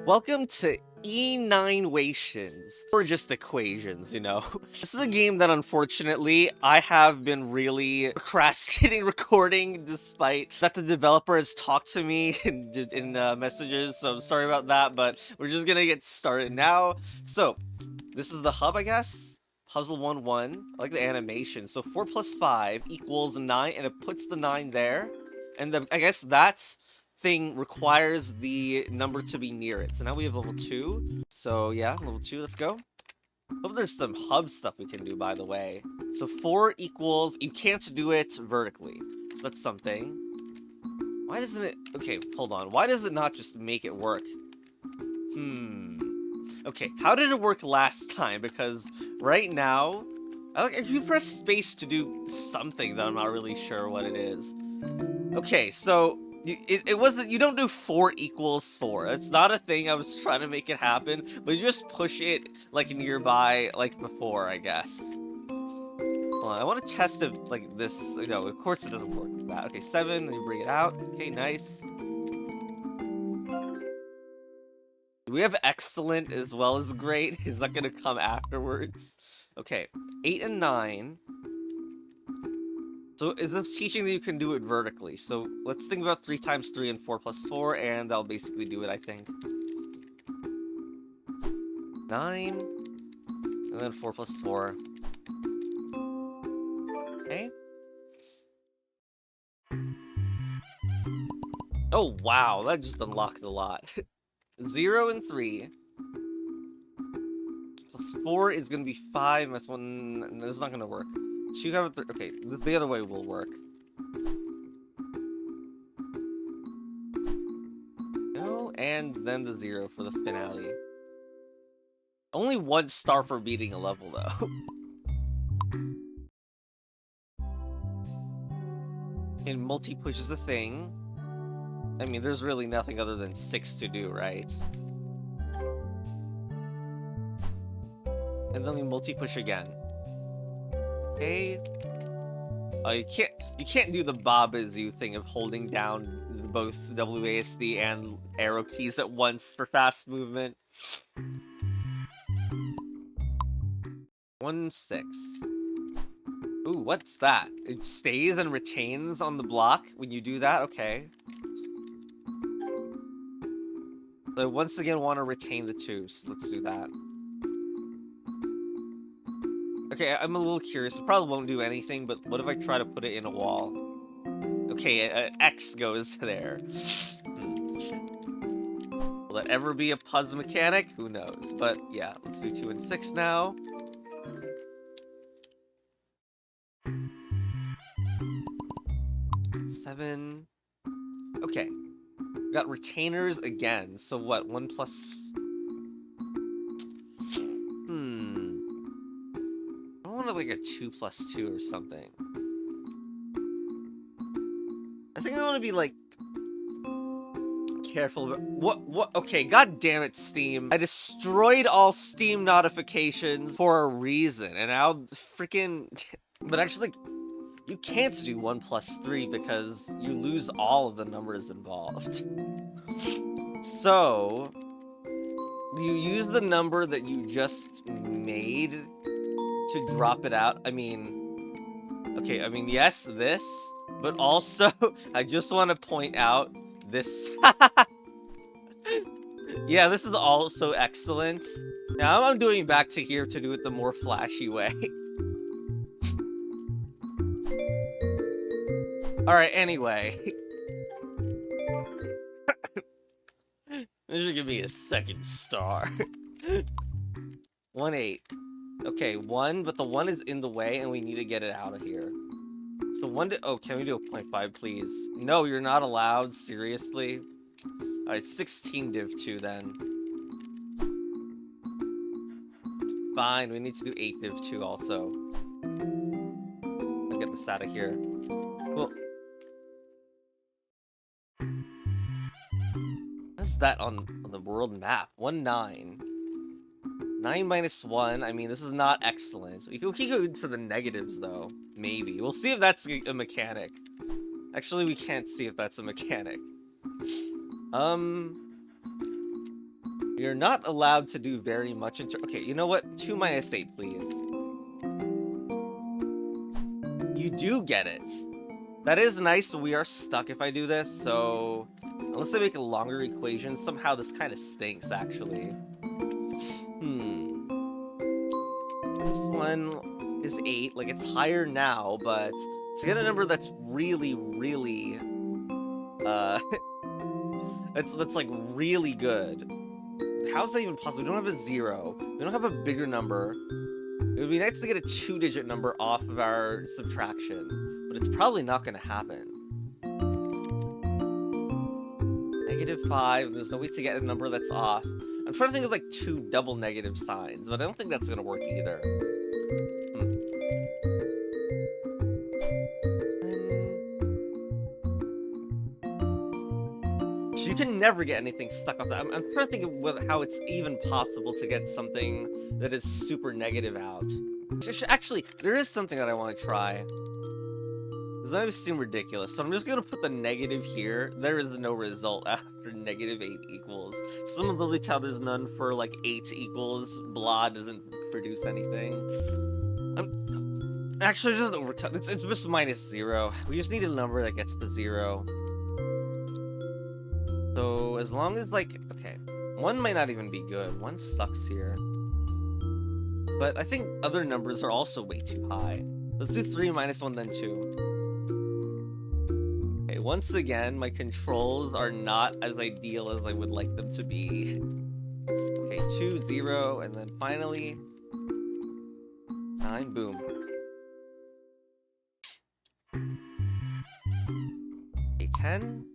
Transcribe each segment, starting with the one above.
Welcome to E9wations, or just equations, you know. This is a game that unfortunately I have been really procrastinating recording despite that the developer has talked to me in messages, so I'm sorry about that, but we're just gonna get started now. So, this is the hub, I guess? Puzzle 1-1. I like the animation. So 4 plus 5 equals 9, and it puts the 9 there. And I guess that thing requires the number to be near it. So now we have level 2. So yeah, level 2, let's go. Hope there's some hub stuff we can do, by the way. So 4 equals, you can't do it vertically. So that's something. Why doesn't it, okay, hold on. Why does it not just make it work? Okay, how did it work last time? Because right now, if you press space to do something that I'm not really sure what it is. Okay, so it wasn't, you don't do 4 equals 4. It's not a thing. I was trying to make it happen, but you just push it like nearby, like before, I guess. Hold on, I want to test if like this. No, of course it doesn't work like that. Okay, 7. Then you bring it out. Okay, nice. We have excellent as well as great. Is that gonna come afterwards? Okay, 8 and 9. So is this teaching that you can do it vertically? So let's think about 3 times 3 and 4 plus 4, and that'll basically do it, I think. 9, and then 4 plus 4. Okay. Oh, wow, that just unlocked a lot. 0 and 3. Plus 4 is gonna be 5, minus 1, that's not gonna work. 2 have a okay, the other way will work. No, and then the 0 for the finale. Only 1 star for beating a level, though. And multi-push is a thing. I mean, there's really nothing other than 6 to do, right? And then we multi-push again. Okay. Oh, you can't do the Babazoo thing of holding down both WASD and arrow keys at once for fast movement. 1, 6. Ooh, what's that? It stays and retains on the block when you do that? Okay. So once again, want to retain the 2, so let's do that. Okay, I'm a little curious. It probably won't do anything, but what if I try to put it in a wall? Okay, X goes there. Will that ever be a puzzle mechanic? Who knows? But yeah, let's do 2 and 6 now. Seven. Okay. We got retainers again. So what? 1 plus... I want like a 2 plus 2 or something. I think I want to be like careful about what okay, god damn it, Steam. I destroyed all Steam notifications for a reason, and now freaking but actually you can't do 1 plus 3 because you lose all of the numbers involved. So you use the number that you just made to drop it out. I mean, okay, I mean, yes, this, but also I just want to point out this. Yeah, this is also excellent. Now I'm doing back to here to do it the more flashy way. Alright, anyway. This should give me a 2nd star. 1, 8. Okay, 1, but the 1 is in the way and we need to get it out of here. So 1 to, oh, can we do a 0.5, please? No, you're not allowed, seriously? Alright, 16 div 2 then. Fine, we need to do 8 div 2 also. I'll get this out of here. Well, what's that on the world map? 1, 9. 9 minus 1, I mean, this is not excellent. We can go into the negatives, though. Maybe. We'll see if that's a mechanic. Actually, we can't see if that's a mechanic. You're not allowed to do very much okay, you know what? 2 minus 8, please. You do get it. That is nice, but we are stuck if I do this, so... Unless I make a longer equation, somehow this kind of stinks, actually. This one is 8. Like, it's higher now, but to get a number that's really, really... that's like, really good. How is that even possible? We don't have a 0. We don't have a bigger number. It would be nice to get a 2-digit number off of our subtraction, but it's probably not going to happen. -5, there's no way to get a number that's off. I'm trying to think of like 2 double negative signs, but I don't think that's going to work either. You can never get anything stuck off that. I'm trying to think of how it's even possible to get something that is super negative out. Actually, there is something that I want to try. This might seem ridiculous, so I'm just going to put the negative here. There is no result after -8 equals. Some of the tell there's none for like 8 equals. Blah doesn't produce anything. Actually, just overcut. It's just -0. We just need a number that gets to 0. So as long as like, okay, 1 might not even be good. 1 sucks here. But I think other numbers are also way too high. Let's do 3 minus 1, then 2. Okay, once again, my controls are not as ideal as I would like them to be. Okay, 2, 0, and then finally 9, boom. Okay, 10.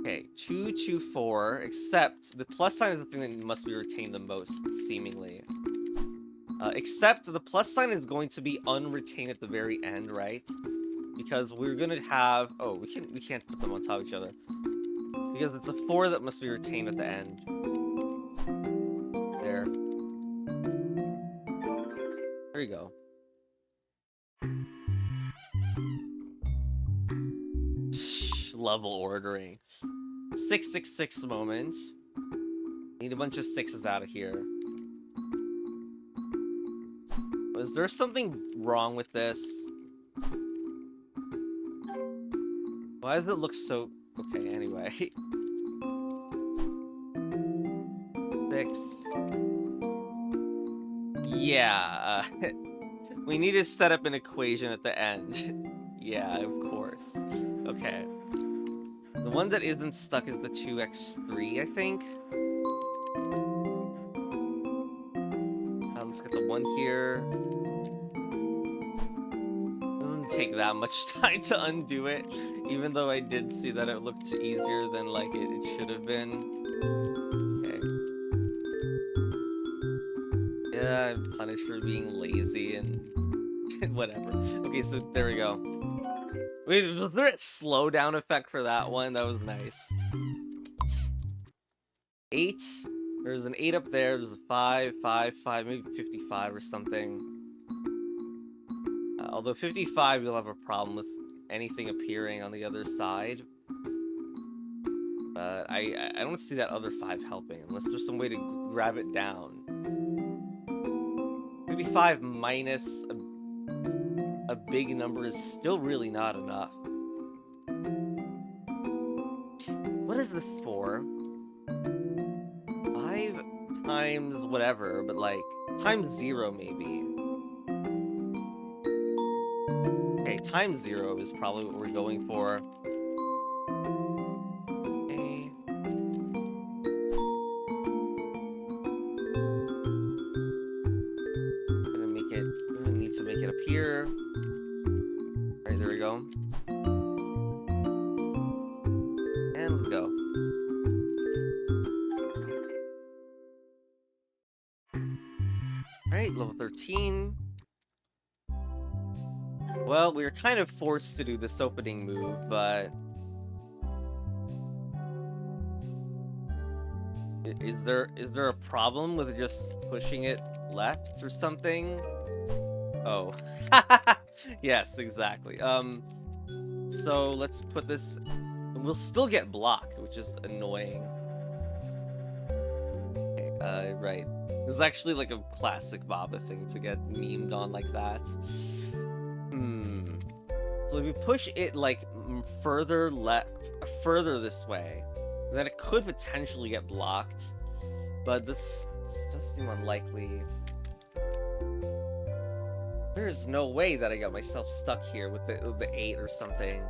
Okay, 2, 2, 4, except the plus sign is the thing that must be retained the most, seemingly. Except the plus sign is going to be unretained at the very end, right? Because we're gonna have... Oh, we can't put them on top of each other. Because it's a 4 that must be retained at the end. There. There you go. Level ordering. 666 moment. Need a bunch of 6s out of here. Is there something wrong with this? Why does it look so... Okay, anyway. 6. Yeah. We need to set up an equation at the end. Yeah, of course. Okay. The one that isn't stuck is the 2x3, I think. Let's get the 1 here. Doesn't take that much time to undo it, even though I did see that it looked easier than like it should have been. Okay. Yeah, I'm punished for being lazy and whatever. Okay, so there we go. Wait, was there a slowdown effect for that one? That was nice. 8. There's an 8 up there. There's a 5, 5, 5, maybe 55 or something. Although 55, you'll have a problem with anything appearing on the other side. But I don't see that other 5 helping, unless there's some way to grab it down. 55 minus a big number is still really not enough. What is this for? 5 times whatever, but like times 0 maybe. Okay, times 0 is probably what we're going for. Okay. I'm gonna need to make it appear. Alright, there we go. And let's go. Alright, level 13. Well, we were kind of forced to do this opening move, but... Is there a problem with just pushing it left or something? Oh. Yes, exactly. So let's put this... We'll still get blocked, which is annoying. right. This is actually like a classic Baba thing to get memed on like that. So if we push it like further this way, then it could potentially get blocked. But this does seem unlikely. There's no way that I got myself stuck here with the 8 or something.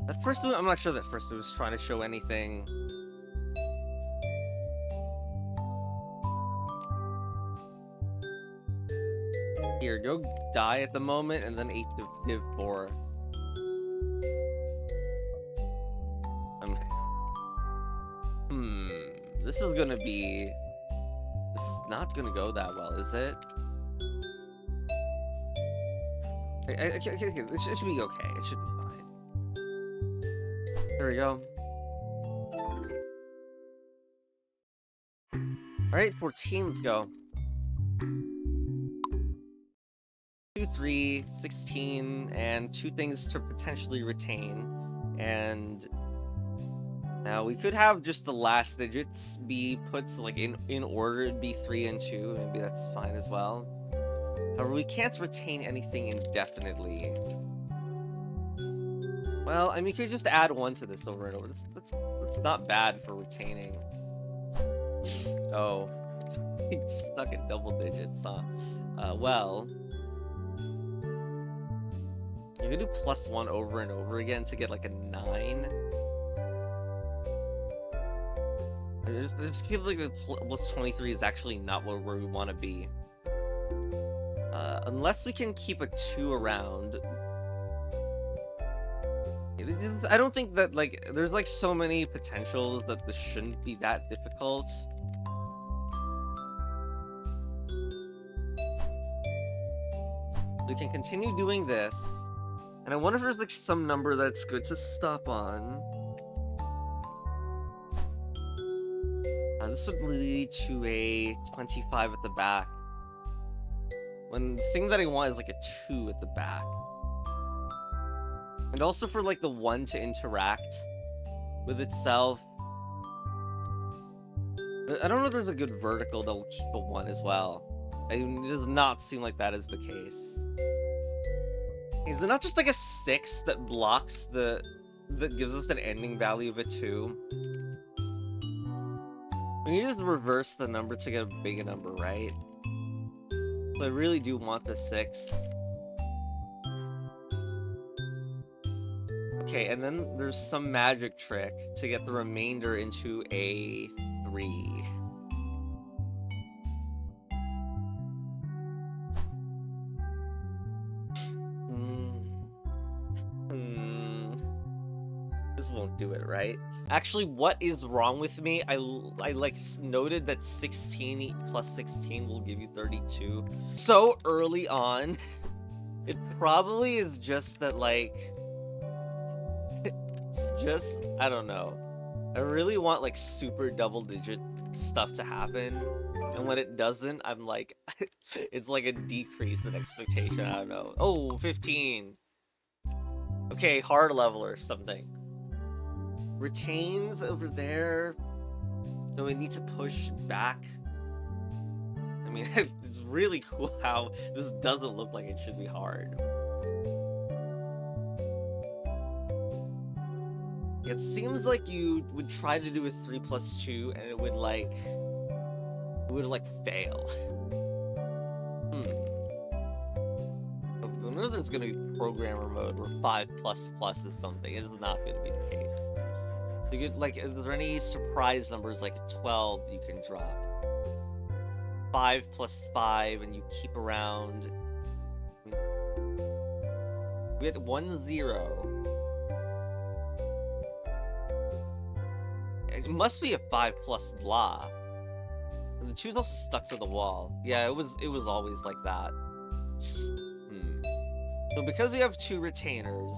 That first move, I'm not sure that first move was trying to show anything. Here, go die at the moment, and then 8 to div 4. This is gonna be... This is not gonna go that well, is it? Okay, it should be okay. It should be fine. There we go. Alright, 14, let's go. 2, 3, 16, and 2 things to potentially retain. And now we could have just the last digits be put like in order. It'd be 3 and 2. Maybe that's fine as well. However, we can't retain anything indefinitely. Well, I mean, you could just add 1 to this over and over. That's not bad for retaining. Oh, he's stuck at double digits, huh? Well, you can do +1 over and over again to get like a 9. I just feel like the +23 is actually not where we want to be. Unless we can keep a 2 around. I don't think that, like, there's like so many potentials that this shouldn't be that difficult. We can continue doing this. And I wonder if there's like some number that's good to stop on. This would lead to a 25 at the back. When the thing that I want is like a 2 at the back. And also for like the 1 to interact with itself. I don't know if there's a good vertical that will keep a 1 as well. It does not seem like that is the case. Is it not just like a 6 that blocks that gives us an ending value of a 2? We need to just reverse the number to get a big number, right? But I really do want the 6. Okay, and then there's some magic trick to get the remainder into a 3. This won't do it, right? Actually, what is wrong with me? I like noted that 16 plus 16 will give you 32. So early on, it probably is just that, like, it's just, I don't know. I really want like super double digit stuff to happen. And when it doesn't, I'm like, it's like a decrease in expectation. I don't know. Oh, 15. Okay, hard level or something. Retains over there. So we need to push back. I mean, it's really cool how this doesn't look like it should be hard. It seems like you would try to do a 3 plus 2 and it would fail. I know there's gonna be programmer mode where 5 plus plus is something. It is not gonna be the case. So you get, like, is there any surprise numbers like 12 you can drop? 5 plus 5 and you keep around. We had 1 0. It must be a 5 plus blah. And the 2's also stuck to the wall. Yeah, it was always like that. So because we have 2 retainers,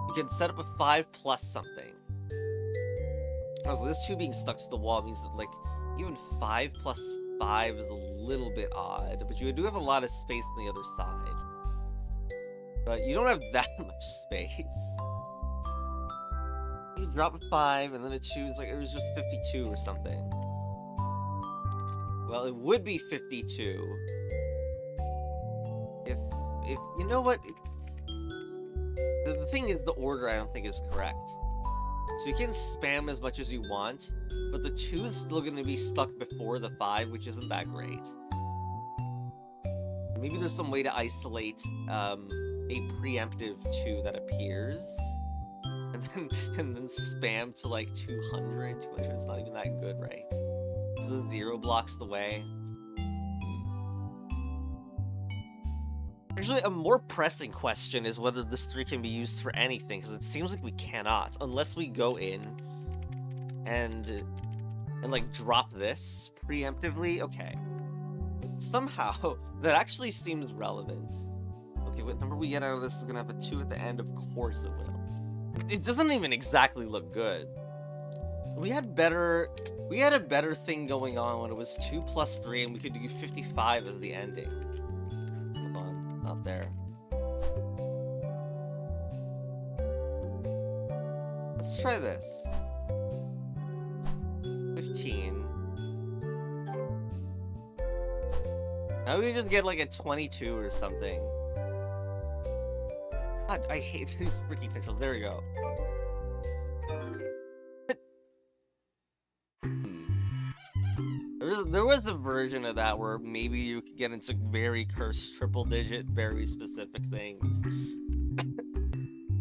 we can set up a 5 plus something. Oh, so this 2 being stuck to the wall means that, like, even 5 plus 5 is a little bit odd, but you do have a lot of space on the other side. But you don't have that much space. You drop a 5 and then a 2 is like, it was just 52 or something. Well, it would be 52. If you know what? The thing is, the order I don't think is correct. So you can spam as much as you want, but the 2 is still going to be stuck before the 5, which isn't that great. Maybe there's some way to isolate a preemptive 2 that appears, and then spam to like 200. 200 is not even that good, right? Because the 0 blocks the way. Actually, a more pressing question is whether this 3 can be used for anything, because it seems like we cannot, unless we go in and like drop this preemptively. Okay. Somehow, that actually seems relevant. Okay, what number we get out of this is gonna have a 2 at the end, of course it will. It doesn't even exactly look good. We had a better thing going on when it was 2 plus 3 and we could do 55 as the ending. Not there. Let's try this. 15. Now we just get like a 22 or something. God, I hate these freaking controls. There we go. There was a version of that where maybe you could get into very cursed triple digit, very specific things.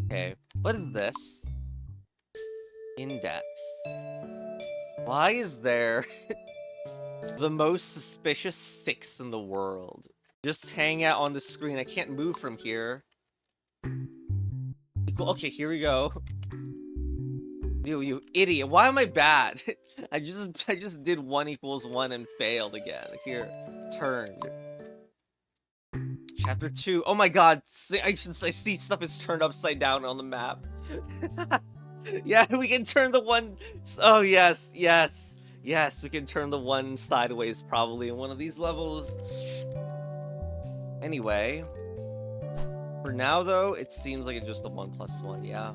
Okay, what is this? Index. Why is there the most suspicious 6 in the world? Just hang out on the screen. I can't move from here. Okay, here we go. You idiot. Why am I bad? I just did 1 equals 1 and failed again. Here, turned. Chapter 2. Oh my god. I see stuff is turned upside down on the map. Yeah, we can turn the 1. Oh, yes, yes. Yes, we can turn the 1 sideways probably in one of these levels. Anyway. For now, though, it seems like it's just a 1 plus 1, yeah.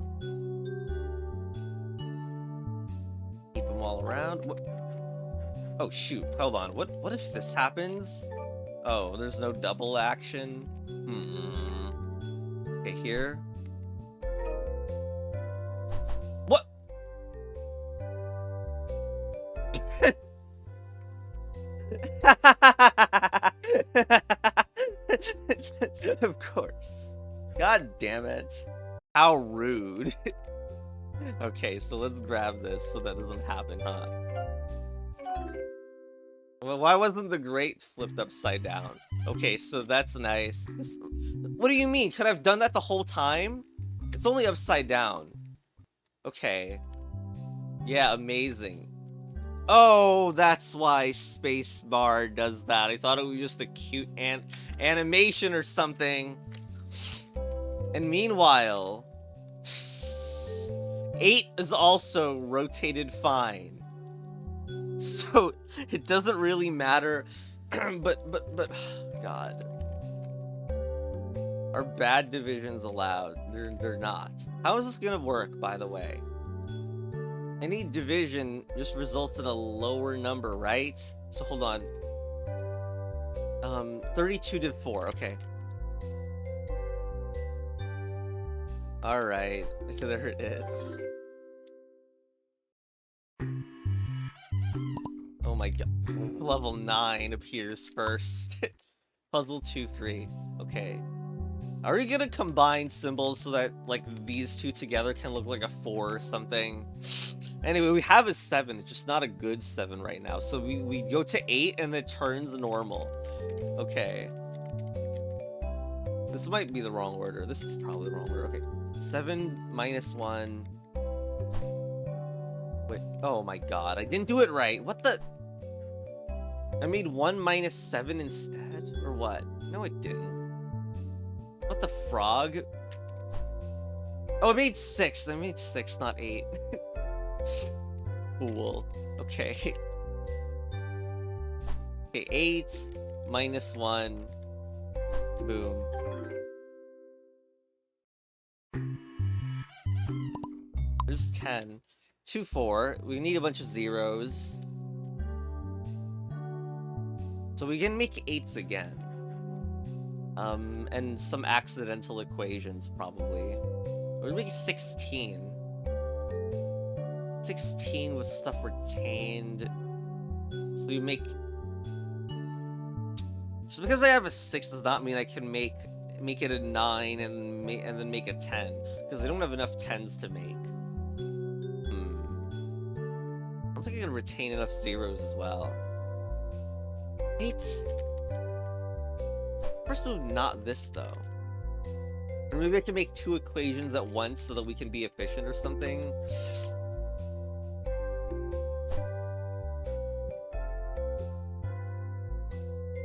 Keep them all around. What? Oh, shoot. Hold on. What if this happens? Oh, there's no double action? Okay, here. What? Of course. God damn it. How rude. Okay, so let's grab this so that doesn't happen, huh? Well, why wasn't the grate flipped upside down? Okay, so that's nice. What do you mean? Could I have done that the whole time? It's only upside down. Okay. Yeah, amazing. Oh, that's why spacebar does that. I thought it was just a cute animation or something. And meanwhile, 8 is also rotated fine. So it doesn't really matter. but God. Are bad divisions allowed? They're not. How is this gonna work, by the way? Any division just results in a lower number, right? So hold on. 32 to 4, okay. Alright, so there it is. Oh my god. Level 9 appears first. Puzzle 2, 3. Okay. Are we gonna combine symbols so that, like, these two together can look like a 4 or something? Anyway, we have a 7. It's just not a good 7 right now. So we go to 8 and it turns normal. Okay. This might be the wrong order. This is probably the wrong order. Okay. 7 minus 1. Wait. Oh my god. I didn't do it right. What the? I made 1 minus 7 instead? Or what? No, it didn't. What the frog? Oh, I made 6. I made 6, not 8. Cool. Okay. Okay, 8 minus 1. Boom. There's 10. 2, 4. We need a bunch of zeros. So we can make 8s again. And some accidental equations, probably. We're making 16. 16 with stuff retained. So we make... Just because I have a 6 does not mean I can make it a 9 and then make a 10. Because I don't have enough 10s to make. I don't think I can retain enough zeros as well. 8. First move, not this though. Or maybe I can make 2 equations at once so that we can be efficient or something.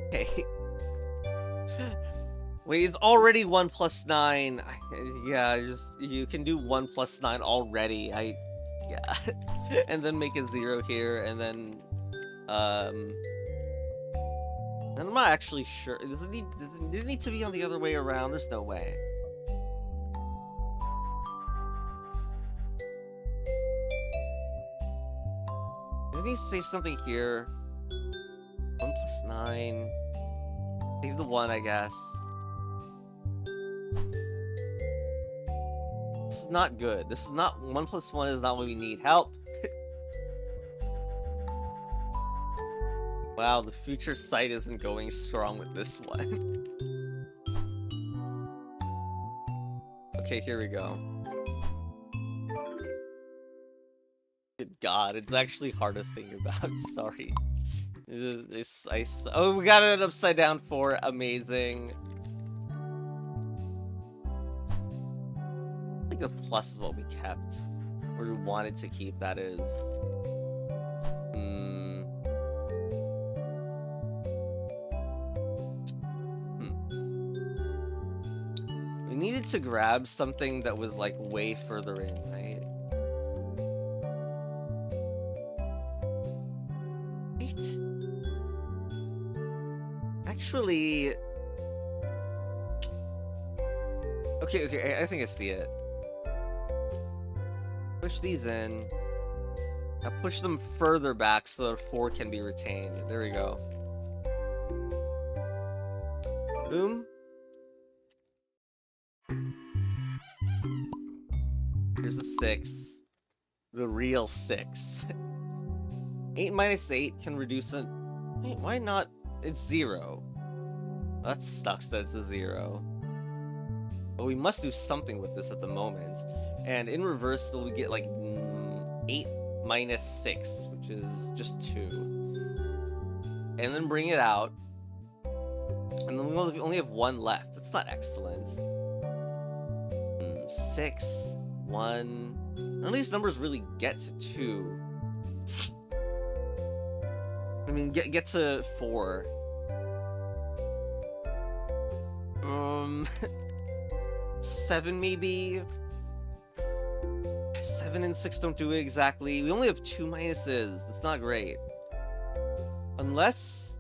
Okay. Wait, it's already 1 plus 9. Yeah, you can do 1 plus 9 already. Yeah. And then make a 0 here, and then I'm not actually sure. Does it need to be on the other way around? There's no way. I need to save something here. 1 plus 9. Save the 1, I guess. This is not good. This is not... 1 plus 1 is not what we need. Help! Wow, the future sight isn't going strong with this one. Okay, here we go. Good God, it's actually hard to think about. Sorry. Oh, we got an upside down 4. Amazing. I think the plus is what we kept. Or we wanted to keep, that is. We needed to grab something that was like way further in, right? Actually... Okay, I think I see it. Push these in. Now push them further back so that 4 can be retained. There we go. Boom. Here's a 6. The real 6. 8 minus 8 can reduce it. Wait, why not? It's 0. That sucks that it's a 0. But we must do something with this at the moment. And in reverse, we get like 8 minus 6, which is just 2. And then bring it out. And then we only have 1 left. That's not excellent. 6, 1. None of these numbers really get to 2. I mean, get to 4. 7 maybe? 7 and 6 don't do it exactly. We only have 2 minuses. That's not great. Unless...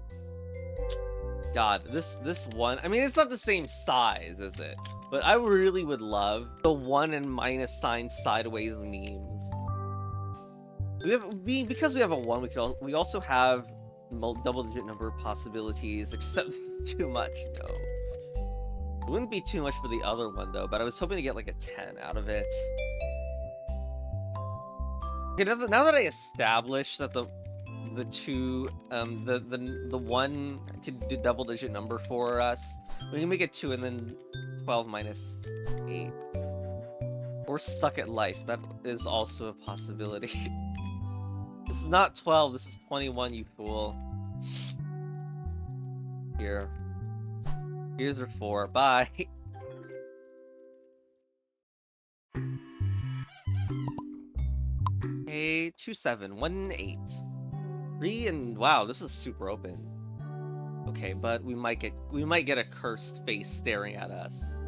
God, this one... I mean, it's not the same size, is it? But I really would love the 1 and minus sign sideways memes. Because we have a 1, we also have double-digit number possibilities, except this is too much, no. It wouldn't be too much for the other one, though, but I was hoping to get, like, a 10 out of it. Okay, now that I established that the 1 could do double-digit number for us, we can make it 2 and then 12 minus 8. Or suck at life. That is also a possibility. This is not 12, this is 21, you fool. Here. Here's our 4. Bye. Okay, 2, 7, 1, 8. 3 and wow, this is super open. Okay, but we might get a cursed face staring at us.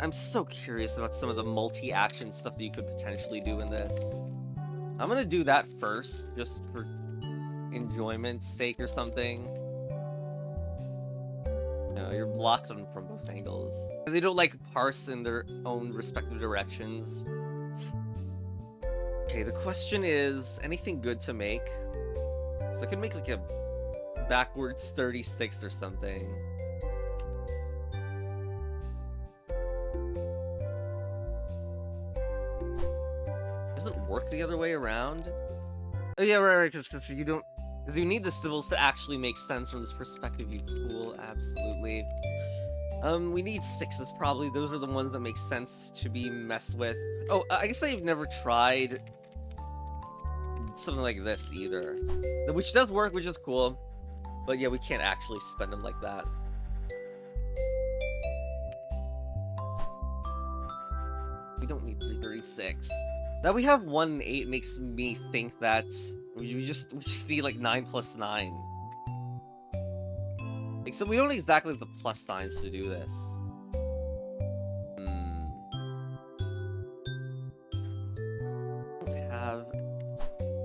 I'm so curious about some of the multi-action stuff that you could potentially do in this. I'm gonna do that first, just for enjoyment's sake or something. No, you're blocked on from both angles. They don't like parse in their own respective directions. Okay, the question is, anything good to make? So I could make like a backwards 36 or something. Doesn't work the other way around? Oh yeah, right, because you don't... Because you need the symbols to actually make sense from this perspective, you fool. Absolutely. We need 6s probably. Those are the ones that make sense to be messed with. Oh, I guess I've never tried something like this either. Which does work, which is cool. But yeah, we can't actually spend them like that. We don't need 336. That we have 1 and 8 makes me think that we just need like 9 plus 9. Except we don't exactly have the plus signs to do this. Don't have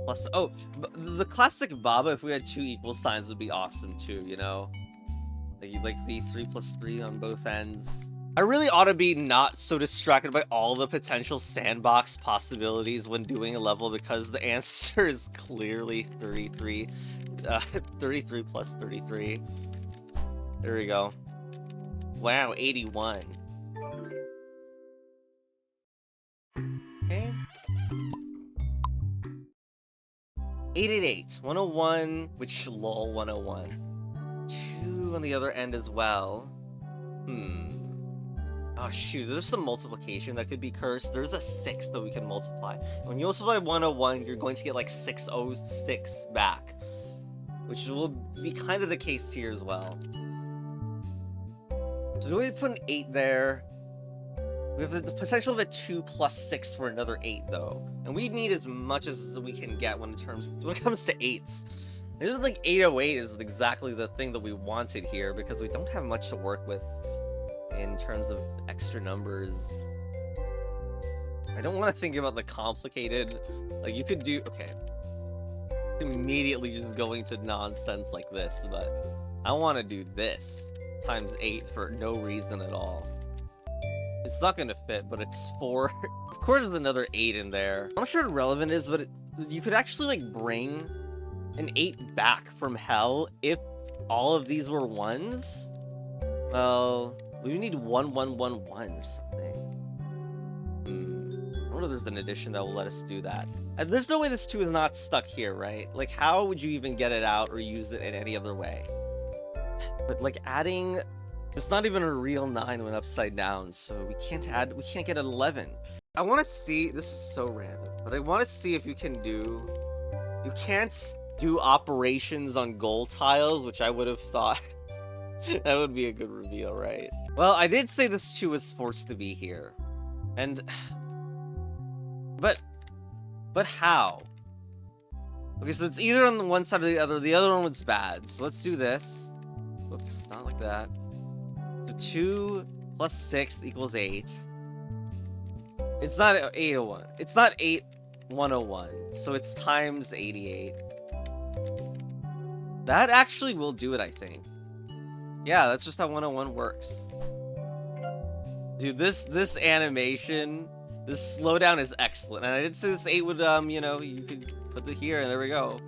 plus. Oh, the classic Baba. If we had 2 equal signs, would be awesome too. You know, like the 3 plus 3 on both ends. I really ought to be not so distracted by all the potential sandbox possibilities when doing a level, because the answer is clearly 33. 33 plus 33. There we go. Wow, 81. Okay. 888. 101, which lol 101. 2 on the other end as well. Oh shoot, there's some multiplication that could be cursed. There's a 6 that we can multiply. When you multiply 101, you're going to get like 606 back. Which will be kind of the case here as well. So do we put an 8 there? We have the potential of a 2 plus 6 for another 8 though. And we need as much as we can get when it comes to 8s. It's just like 808 is exactly the thing that we wanted here, because we don't have much to work with in terms of extra numbers. I don't want to think about the complicated, like you could do, okay. Immediately just going to nonsense like this, but I want to do this times 8 for no reason at all. It's not going to fit, but it's 4. Of course there's another 8 in there. I'm not sure what relevant is, but you could actually like bring an 8 back from hell if all of these were 1s. Well, we need 1111 or something. I wonder if there's an addition that will let us do that. And there's no way this 2 is not stuck here, right? Like, how would you even get it out or use it in any other way? But like adding, it's not even a real 9 when upside down, so we can't get an 11. I want to see, this is so random, but I want to see if you can do, you can't do operations on goal tiles, which I would have thought that would be a good reveal, right? Well, I did say this 2 was forced to be here. And... But how? Okay, so it's either on the one side or the other. The other one was bad. So let's do this. Whoops, not like that. So 2 plus 6 equals 8. It's not 801. It's not 8101. So it's times 88. That actually will do it, I think. Yeah, that's just how 101 works. Dude, this animation, this slowdown is excellent. And I did say this 8 would, you know, you could put it here, and there we go.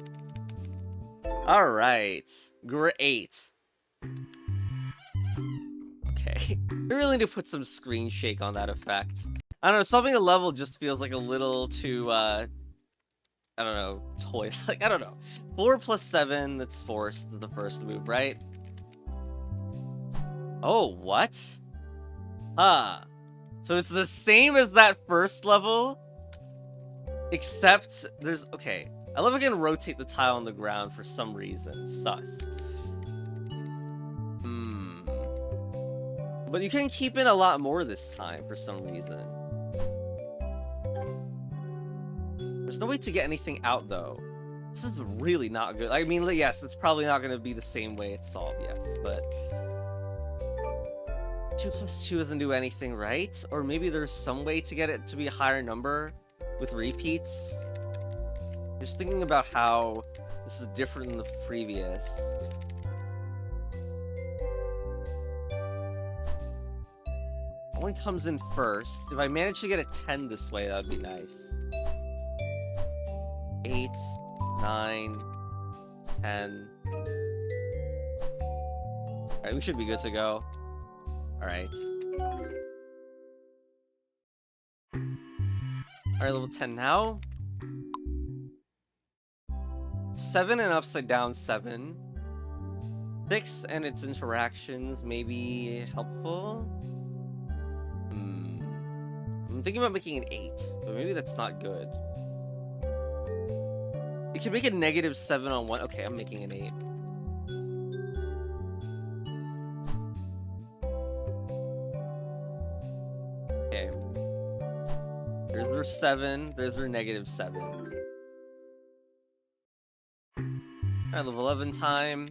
Alright. Great. Okay. I really need to put some screen shake on that effect. I don't know, solving a level just feels like a little too, I don't know, toy. Like, I don't know. 4 plus 7, that's forced to the first move, right? Oh, what? Huh. So it's the same as that first level, except there's... Okay. I love I can rotate the tile on the ground for some reason. Sus. But you can keep in a lot more this time for some reason. There's no way to get anything out, though. This is really not good. I mean, yes, it's probably not going to be the same way it's solved, yes, but... 2 plus 2 doesn't do anything, right? Or maybe there's some way to get it to be a higher number with repeats? Just thinking about how this is different than the previous. 1 comes in first. If I manage to get a 10 this way, that would be nice. 8, 9, 10. Alright, we should be good to go. Alright. Alright, level 10 now. 7 and upside down 7. 6 and its interactions may be helpful. I'm thinking about making an 8, but maybe that's not good. You can make a -7 on 1. Okay, I'm making an 8. Okay. There's our 7. There's our -7. Alright, level 11 time.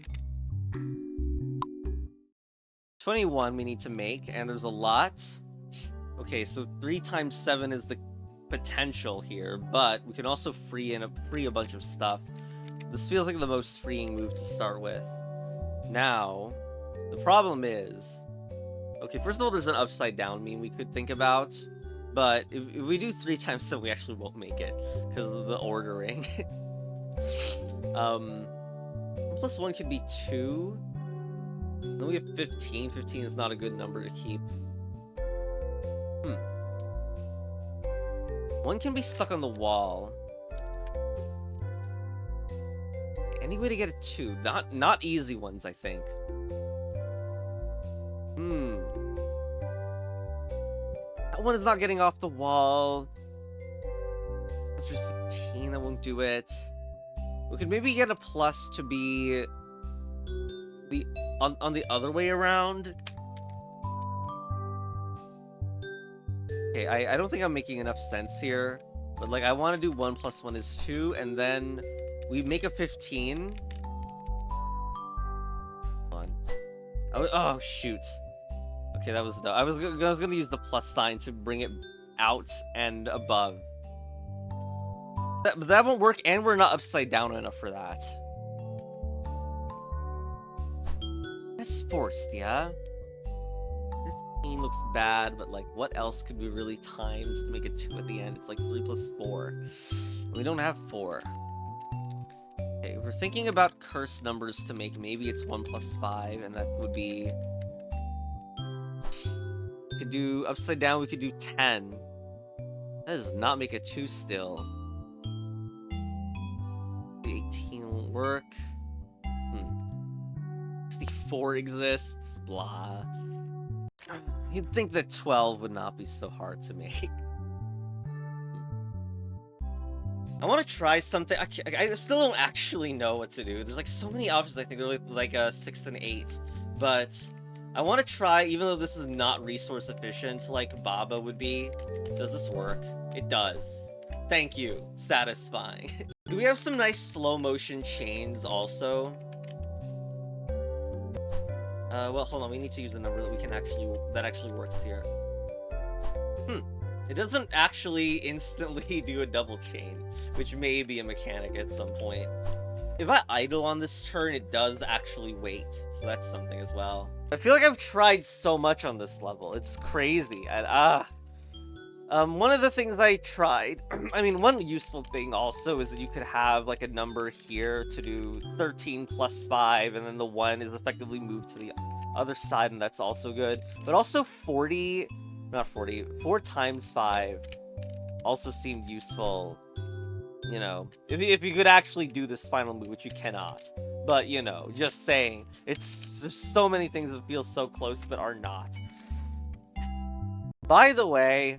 21 we need to make, and there's a lot. Okay, so 3 times 7 is the potential here, but we can also free a bunch of stuff. This feels like the most freeing move to start with. Now, the problem is... Okay, first of all, there's an upside down meme we could think about, but if we do 3 times 7, we actually won't make it, because of the ordering. 1+1 could be 2. Then we have 15. 15 is not a good number to keep. 1 can be stuck on the wall. Any way to get a 2? Not easy ones, I think. That one is not getting off the wall. That's just 15. That won't do it. We could maybe get a plus to be on the other way around. Okay, I don't think I'm making enough sense here, but like I want to do 1 + 1 is 2, and then we make a 15. Hold on. Oh shoot. Okay, that was dumb. I was gonna use the plus sign to bring it out and above. But that won't work, and we're not upside down enough for that. That's forced, yeah? 15 looks bad, but like, what else could we really times to make a 2 at the end? It's like 3 + 4. We don't have 4. Okay, we're thinking about cursed numbers to make. Maybe it's 1 + 5, and that would be... We could do upside down, we could do 10. That does not make a 2 still. 18 won't work. 64 exists. Blah. You'd think that 12 would not be so hard to make. I want to try something. I still don't actually know what to do. There's like so many options. I think they're like 6 and 8, but I want to try, even though this is not resource efficient like Baba would be. Does this work? It does. Thank you. Satisfying. Do we have some nice slow motion chains also? Well, hold on. We need to use a number that we can that actually works here. It doesn't actually instantly do a double chain, which may be a mechanic at some point. If I idle on this turn, it does actually wait, so that's something as well. I feel like I've tried so much on this level. It's crazy. One of the things I tried, I mean, one useful thing also is that you could have like a number here to do 13 + 5, and then the 1 is effectively moved to the other side, and that's also good. But also 4 times 5 also seemed useful, you know, if you could actually do this final move, which you cannot. But, you know, just saying, there's so many things that feel so close but are not. By the way,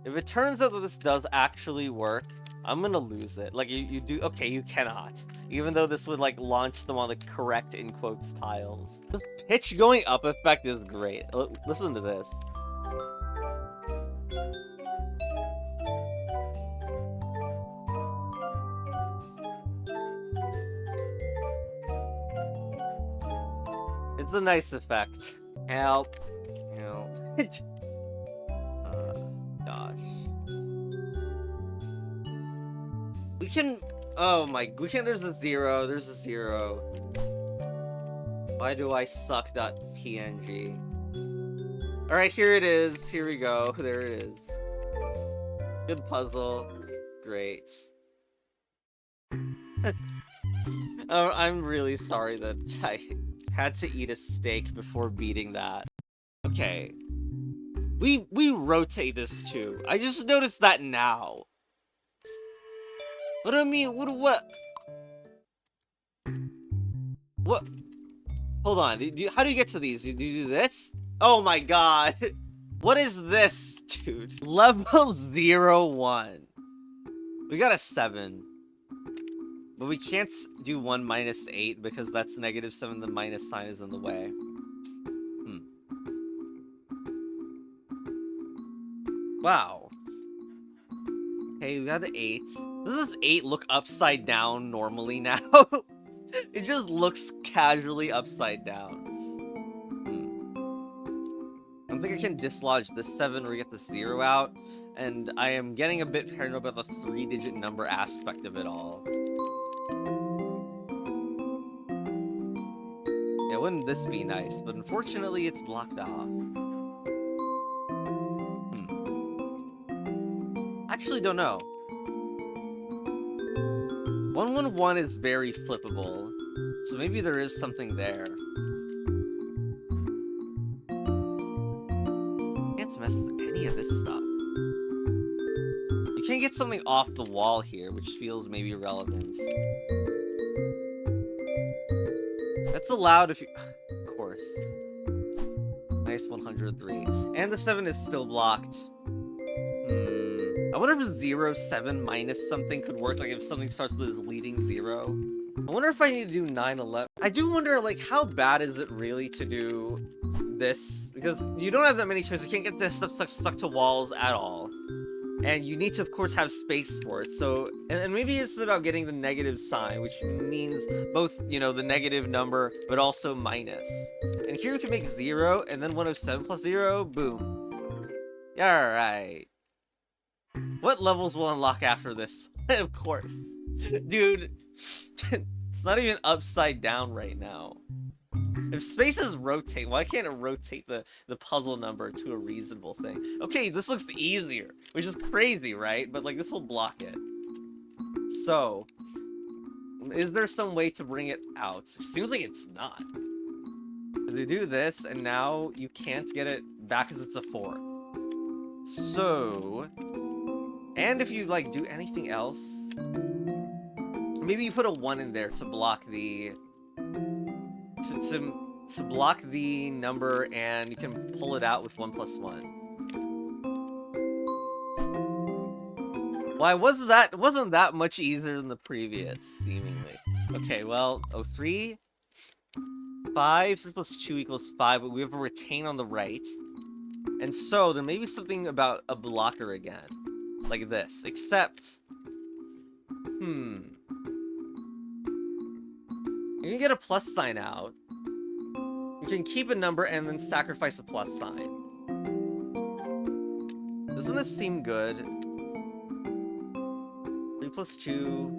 if it turns out that this does actually work, I'm gonna lose it. Like, you do... Okay, you cannot. Even though this would, like, launch them on the correct, in quotes, tiles. The pitch going up effect is great. Listen to this. It's a nice effect. Help. Help. Gosh. We can... Oh my... We can... There's a 0. There's a 0. Why do I suck.png? Alright, here it is. Here we go. There it is. Good puzzle. Great. Oh, I'm really sorry that I had to eat a steak before beating that. Okay. We rotate this too. I just noticed that now. What do I mean? What? What? Hold on. How do you get to these? Do you do this? Oh my god. What is this, dude? Level 01. We got a 7. But we can't do 1 minus 8 because that's -7. The minus sign is in the way. Wow. Okay, we got the 8. Does this 8 look upside down normally now? It just looks casually upside down. I don't think I can dislodge this 7 or get the 0 out. And I am getting a bit paranoid about the 3-digit number aspect of it all. Yeah, wouldn't this be nice? But unfortunately, it's blocked off. Actually, don't know. 111 is very flippable, so maybe there is something there. Can't mess with any of this stuff. You can get something off the wall here, which feels maybe relevant. That's allowed if you... Of course. Nice 103. And the 7 is still blocked. I wonder if 0, 7 minus something could work, like if something starts with this leading 0. I wonder if I need to do 9, 11. I do wonder, like, how bad is it really to do this? Because you don't have that many choices. You can't get this stuff stuck to walls at all. And you need to, of course, have space for it. So, and maybe it's about getting the negative sign, which means both, you know, the negative number, but also minus. And here we can make 0, and then 107 plus 0, boom. Alright. What levels will unlock after this? Of course. Dude, it's not even upside down right now. If spaces rotate, why can't it rotate the puzzle number to a reasonable thing? Okay, this looks easier, which is crazy, right? But, like, this will block it. So, is there some way to bring it out? It seems like it's not. Because you do this, and now you can't get it back because it's a 4. So... And if you, like, do anything else... Maybe you put a 1 in there to block the... To block the number, and you can pull it out with 1 plus 1. Why wasn't that much easier than the previous, seemingly? Okay, well, 03... 5, 3 plus 2 equals 5, but we have a retain on the right. And so, there may be something about a blocker again. Like this, except... You can get a plus sign out. You can keep a number and then sacrifice a plus sign. Doesn't this seem good? 3 plus 2...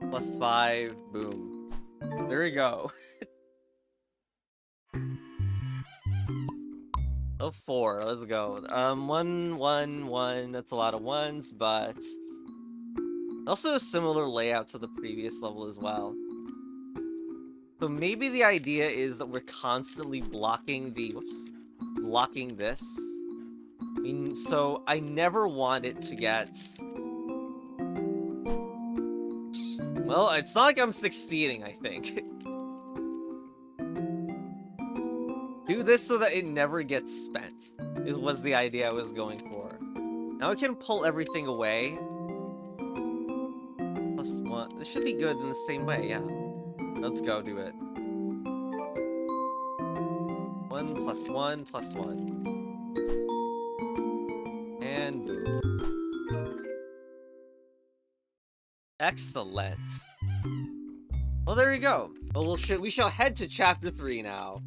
plus 5, boom. There we go. 4, let's go. 1, 1, 1, that's a lot of 1s, but... Also a similar layout to the previous level as well. So maybe the idea is that we're constantly blocking the... Whoops. Blocking this. I mean, so I never want it to get... Well, it's not like I'm succeeding, I think. Do this so that it never gets spent. It was the idea I was going for. Now I can pull everything away. Plus 1. This should be good in the same way, yeah. Let's go do it. 1 plus 1 plus 1. And boom. Excellent. Well, there you go. Well, we shall head to chapter 3 now.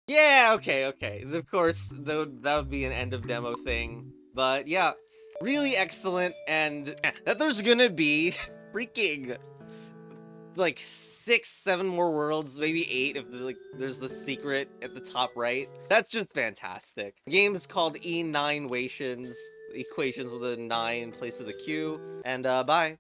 Yeah, okay. Of course, that would be an end of demo thing. But yeah, really excellent, and that there's gonna be freaking like 6, 7 more worlds, maybe 8 if there's the secret at the top right. That's just fantastic. The game is called E9 Wations, equations with a 9 in place of the Q, and bye.